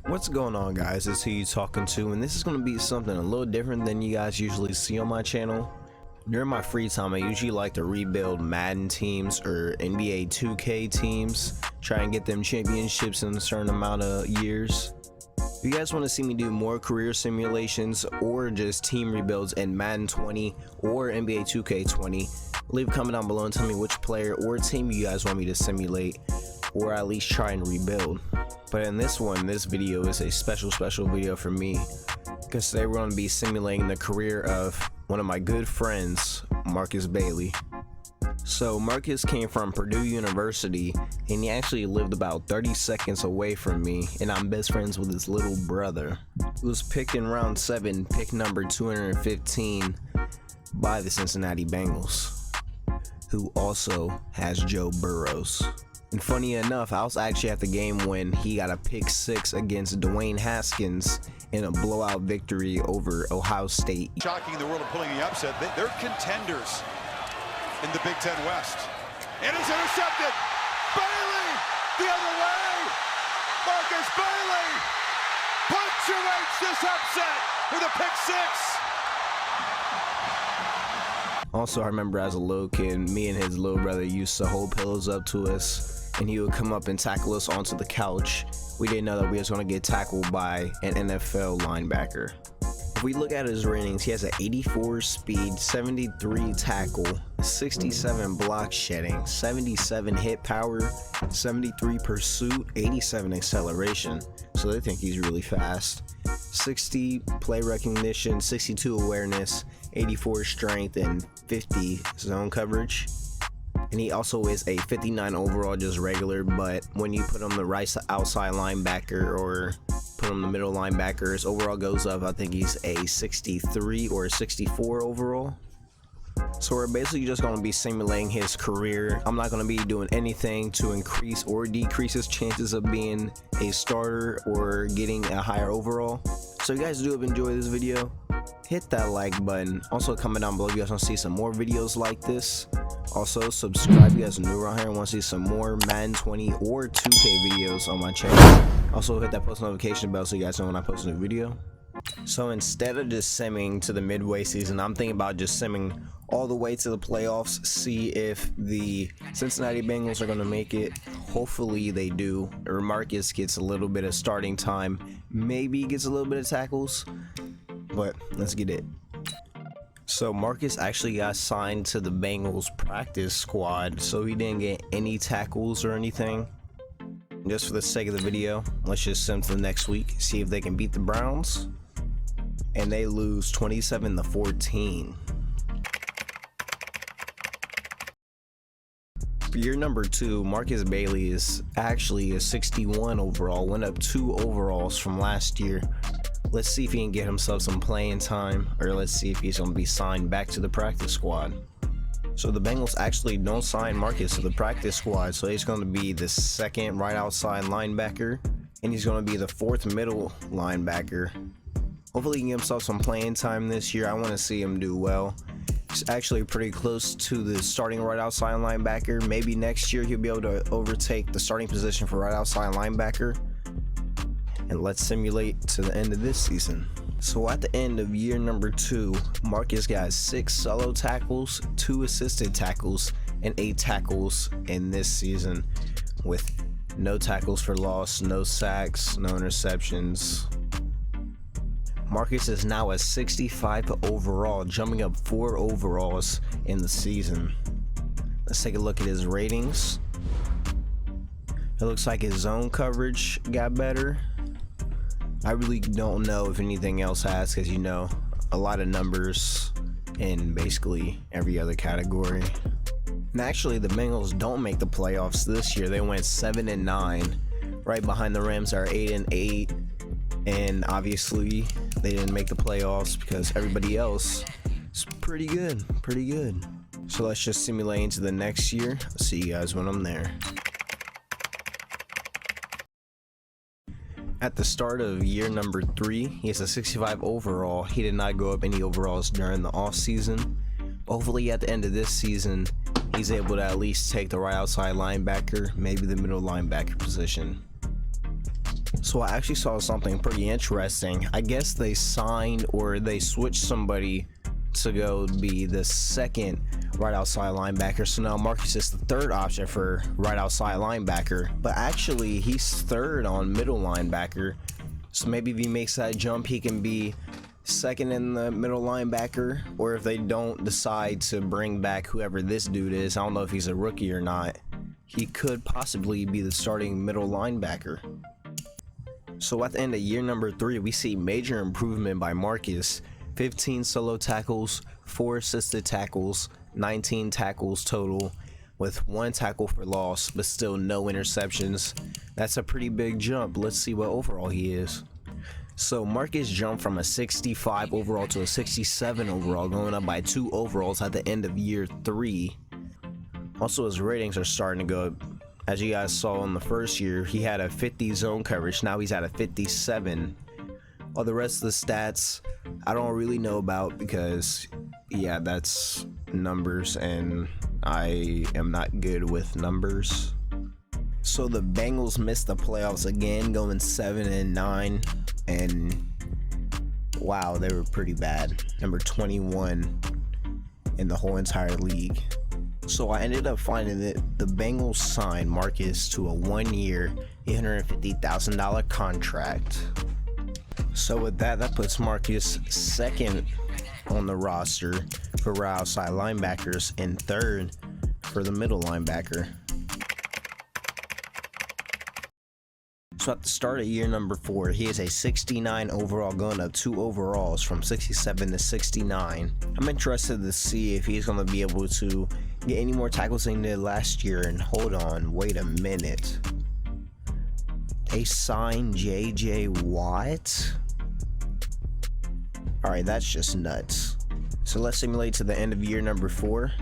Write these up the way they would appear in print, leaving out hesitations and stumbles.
What's going on, guys? It's who you talking to, and this is going to be something a little different than you guys usually see on my channel. During my free time, I usually like to rebuild Madden teams or NBA 2K teams, try and get them championships in a certain amount of years. If you guys want to see me do more career simulations or just team rebuilds in Madden 20 or NBA 2K20, leave a comment down below and tell me which player or team you guys want me to simulate or at least try and rebuild. But in this video is a special video for me, because today we're going to be simulating the career of one of my good friends, Markus Bailey. So Markus came from Purdue University, and he actually lived about 30 seconds away from me, and I'm best friends with his little brother. He was picked in round 7, pick number 215 by the Cincinnati Bengals, who also has Joe Burrows. And funny enough, I was actually at the game when he got a pick 6 against Dwayne Haskins in a blowout victory over Ohio State. Shocking in the world of pulling the upset. They're contenders in the Big Ten West. And it's intercepted. Bailey the other way. Markus Bailey punctuates this upset with a pick 6. Also, I remember as a little kid, me and his little brother used to hold pillows up to us, and he would come up and tackle us onto the couch. We didn't know that we was going to get tackled by an NFL linebacker. If we look at his ratings, he has an 84 speed, 73 tackle, 67 block shedding, 77 hit power, 73 pursuit, 87 acceleration. So they think he's really fast. 60 play recognition, 62 awareness, 84 strength, and 50 zone coverage. And he also is a 59 overall, just regular, but when you put him the right outside linebacker or put him the middle linebacker, his overall goes up. I think he's a 63 or a 64 overall. So we're basically just going to be simulating his career. I'm not going to be doing anything to increase or decrease his chances of being a starter or getting a higher overall. So if you guys do enjoy this video, hit that like button. Also comment down below if you guys want to see some more videos like this. Also subscribe if you guys are new around here and want to see some more Madden 20 or 2K videos on my channel. Also hit that post notification bell so you guys know when I post a new video. So instead of just simming to the midway season, I'm thinking about just simming all the way to the playoffs, see if the Cincinnati Bengals are going to make it. Hopefully they do, or Markus gets a little bit of starting time, maybe gets a little bit of tackles, but let's get it. So Markus actually got signed to the Bengals practice squad, so he didn't get any tackles or anything. Just for the sake of the video, let's just sim to the next week, see if they can beat the Browns. And they lose 27-14. For year number 2, Markus Bailey is actually a 61 overall, went up 2 overalls from last year. Let's see if he can get himself some playing time, or let's see if he's going to be signed back to the practice squad. So the Bengals actually don't sign Markus to the practice squad, so he's going to be the 2nd right outside linebacker, and he's going to be the 4th middle linebacker. Hopefully he can get himself some playing time this year. I want to see him do well. He's actually pretty close to the starting right outside linebacker. Maybe next year he'll be able to overtake the starting position for right outside linebacker. And let's simulate to the end of this season. So at the end of year number 2, Markus got 6 solo tackles, 2 assisted tackles, and 8 tackles in this season, with no tackles for loss, no sacks, no interceptions. Markus is now a 65 overall, jumping up 4 overalls in the season. Let's take a look at his ratings. It looks like his zone coverage got better. I really don't know if anything else has, because you know, a lot of numbers in basically every other category. And actually the Bengals don't make the playoffs this year. They went 7-9, right behind the Rams are 8-8, and obviously they didn't make the playoffs because everybody else is pretty good. So let's just simulate into the next year. I'll see you guys when I'm there. At the start of year number 3, he has a 65 overall. He did not go up any overalls during the off season. Hopefully at the end of this season, he's able to at least take the right outside linebacker, maybe the middle linebacker position. So I actually saw something pretty interesting. I guess they signed or they switched somebody to go be the second right outside linebacker. So now Markus is the third option for right outside linebacker, but actually he's third on middle linebacker. So maybe if he makes that jump, he can be second in the middle linebacker, or if they don't decide to bring back whoever this dude is, I don't know if he's a rookie or not, he could possibly be the starting middle linebacker. So at the end of year number 3, we see major improvement by Markus. 15 solo tackles, 4 assisted tackles, 19 tackles total, with 1 tackle for loss, but still no interceptions. That's a pretty big jump. Let's see what overall he is. So Markus jumped from a 65 overall to a 67 overall, going up by 2 overalls at the end of year 3. Also, his ratings are starting to go up. As you guys saw in the first year, he had a 50 zone coverage. Now he's at a 57. All the rest of the stats I don't really know about because, yeah, that's numbers and I am not good with numbers. So the Bengals missed the playoffs again, going 7-9, and wow, they were pretty bad. Number 21 in the whole entire league. So I ended up finding that the Bengals signed Markus to a 1-year, $850,000 contract. So with that puts Markus second on the roster for right outside linebackers and third for the middle linebacker. So at the start of year number 4, he is a 69 overall, going up 2 overalls from 67 to 69. I'm interested to see if he's going to be able to get any more tackles than he did last year. And hold on, wait a minute. They signed JJ Watt? Alright, that's just nuts. So let's simulate to the end of year number 4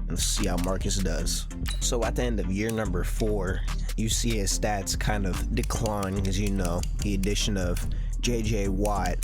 and see how Markus does. So at the end of year number 4, you see his stats kind of decline because, you know, the addition of JJ Watt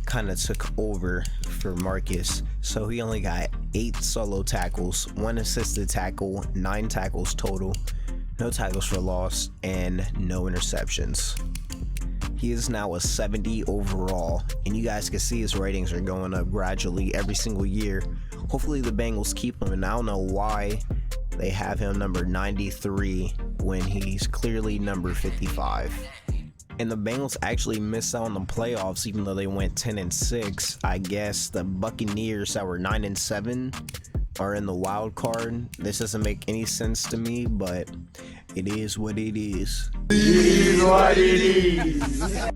kind of took over for Markus. So he only got 8 solo tackles, 1 assisted tackle, 9 tackles total, no tackles for loss, and no interceptions. He is now a 70 overall, and you guys can see his ratings are going up gradually every single year. Hopefully the Bengals keep him, and I don't know why they have him number 93 when he's clearly number 55. And the Bengals actually missed out on the playoffs even though they went 10-6. I guess the Buccaneers that were 9-7 are in the wild card. This doesn't make any sense to me, but it is what it is. It is what it is.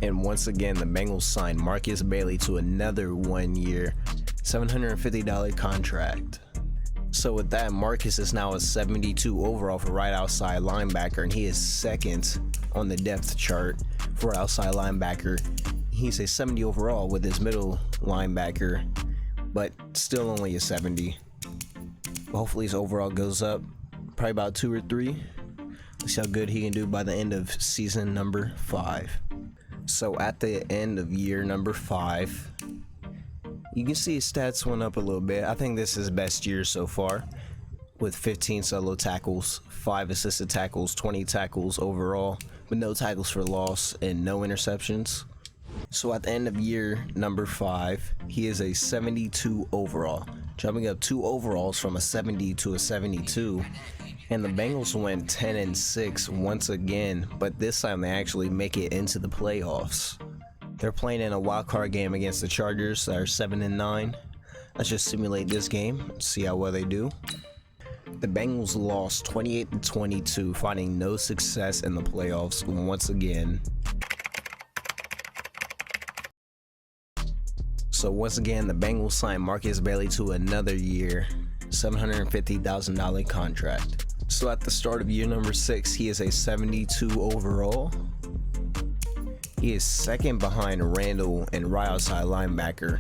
And once again, the Bengals signed Markus Bailey to another 1-year, $750 contract. So with that, Markus is now a 72 overall for right outside linebacker, and he is second on the depth chart for outside linebacker. He's a 70 overall with his middle linebacker, but still only a 70. Hopefully his overall goes up, probably about 2 or 3. Let's see how good he can do by the end of season number 5. So at the end of year number 5, you can see his stats went up a little bit. I think this is his best year so far, with 15 solo tackles, 5 assisted tackles, 20 tackles overall, with no tackles for loss and no interceptions. So at the end of year number 5, he is a 72 overall, jumping up 2 overalls from a 70 to a 72. And the Bengals went 10-6 once again, but this time they actually make it into the playoffs. They're playing in a wild card game against the Chargers that are 7-9. Let's just simulate this game, see how well they do. The Bengals lost 28-22, finding no success in the playoffs once again. So once again, the Bengals signed Markus Bailey to another year, $750,000 contract. So at the start of year number 6, he is a 72 overall. He is second behind Randall and right outside linebacker,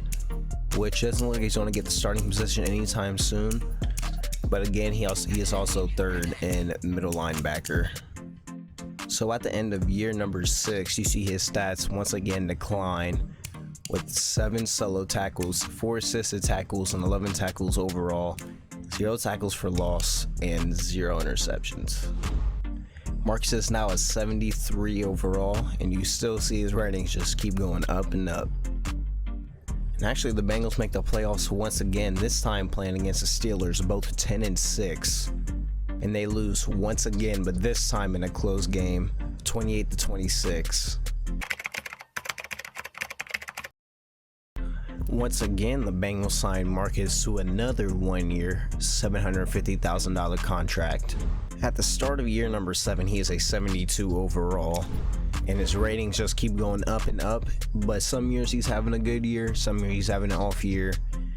which doesn't look like he's going to get the starting position anytime soon. But again, he is also third in middle linebacker. So at the end of year number 6, you see his stats once again decline, with 7 solo tackles, 4 assisted tackles, and 11 tackles overall. 0 tackles for loss, and 0 interceptions. Markus is now a 73 overall, and you still see his ratings just keep going up and up. And actually, the Bengals make the playoffs once again, this time playing against the Steelers, both 10-6. And they lose once again, but this time in a close game, 28-26. Once again, the Bengals signed Markus to another 1-year, $750,000 contract. At the start of year number 7, he is a 72 overall, and his ratings just keep going up and up, but some years he's having a good year, some years he's having an off year.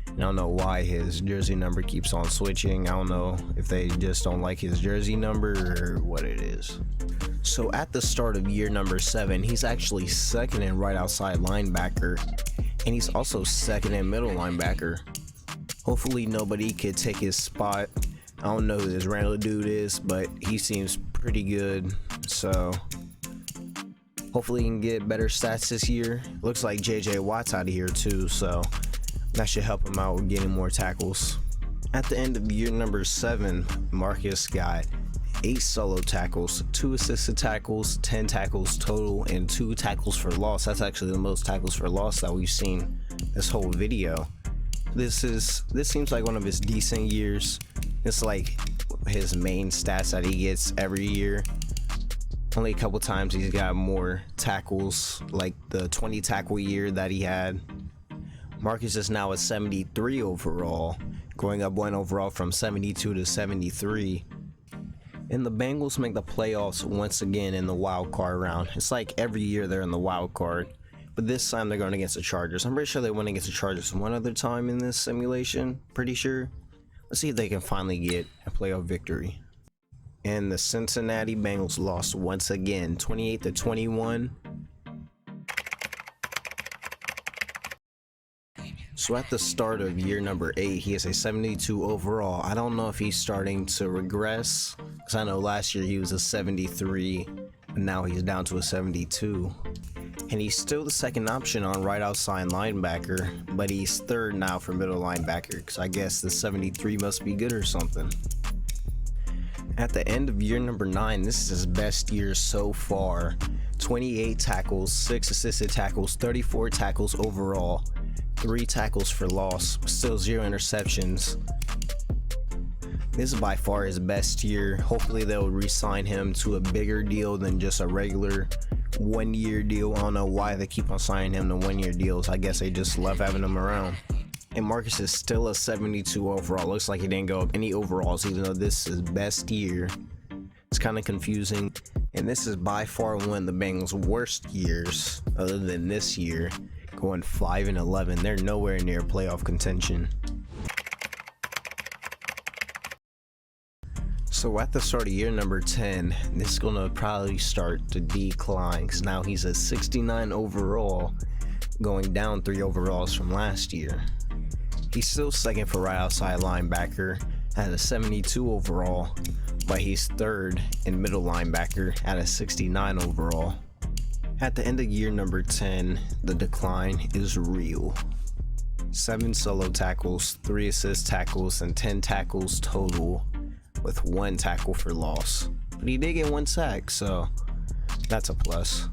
I don't know why his jersey number keeps on switching. I don't know if they just don't like his jersey number or what it is. So at the start of year number 7, he's actually second in right outside linebacker, and he's also second in middle linebacker. Hopefully nobody could take his spot. I don't know who this Randall dude is, but he seems pretty good, so hopefully he can get better stats this year. Looks like JJ Watt's out of here too, so that should help him out with getting more tackles. At the end of year number 7, Markus got 8 solo tackles, 2 assisted tackles, 10 tackles total, and 2 tackles for loss. That's actually the most tackles for loss that we've seen this whole video. This seems like one of his decent years. It's like his main stats that he gets every year. Only a couple times he's got more tackles, like the 20 tackle year that he had. Markus is now a 73 overall, going up 1 overall from 72 to 73. And the Bengals make the playoffs once again in the wild card round. It's like every year they're in the wild card, but this time they're going against the Chargers. I'm pretty sure they went against the Chargers one other time in this simulation, pretty sure. Let's see if they can finally get a playoff victory. And the Cincinnati Bengals lost once again, 28-21. So at the start of year number 8, he is a 72 overall. I don't know if he's starting to regress, because I know last year he was a 73, and now he's down to a 72. And he's still the second option on right outside linebacker, but he's third now for middle linebacker, because I guess the 73 must be good or something. At the end of year number 9, this is his best year so far. 28 tackles, 6 assisted tackles, 34 tackles overall, 3 tackles for loss, still 0 interceptions. This is by far his best year. Hopefully they'll re-sign him to a bigger deal than just a regular 1-year deal. I don't know why they keep on signing him to 1-year deals. I guess they just love having him around. And Markus is still a 72 overall. Looks like he didn't go up any overalls, even though this is his best year. It's kind of confusing. And this is by far one of the Bengals' worst years, other than this year, going 5-11. They're nowhere near playoff contention. So at the start of year number 10, this is gonna probably start to decline, because now he's a 69 overall, going down 3 overalls from last year. He's still second for right outside linebacker at a 72 overall, but he's third in middle linebacker at a 69 overall. At the end of year number 10, the decline is real. 7 solo tackles, 3 assist tackles, and 10 tackles total, with 1 tackle for loss. But he did get 1 sack, so that's a plus.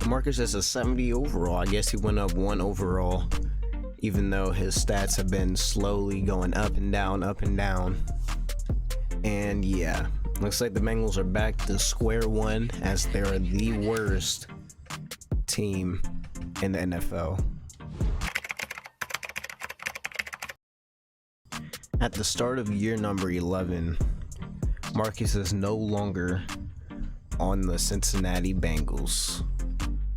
And Markus is a 70 overall. I guess he went up 1 overall, even though his stats have been slowly going up and down, up and down. And yeah, looks like the Bengals are back to square one, as they're the worst team in the NFL. At the start of year number 11, Markus is no longer on the Cincinnati Bengals.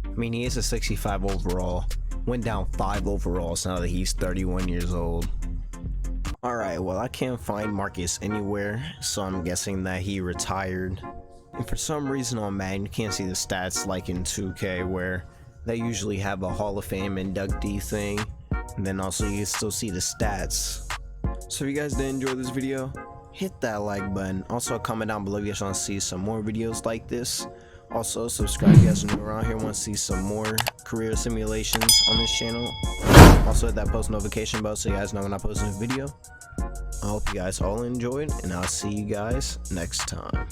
I mean, he is a 65 overall, went down 5 overalls now that he's 31 years old. Alright, well, I can't find Markus anywhere, so I'm guessing that he retired. And for some reason on Madden, you can't see the stats like in 2K, where they usually have a Hall of Fame inductee thing, and then also you can still see the stats. So if you guys did enjoy this video, hit that like button. Also comment down below if you guys want to see some more videos like this. Also subscribe if you guys are new around here, want to see some more career simulations on this channel. Also hit that post notification bell so you guys know when I post a new video. I hope you guys all enjoyed, and I'll see you guys next time.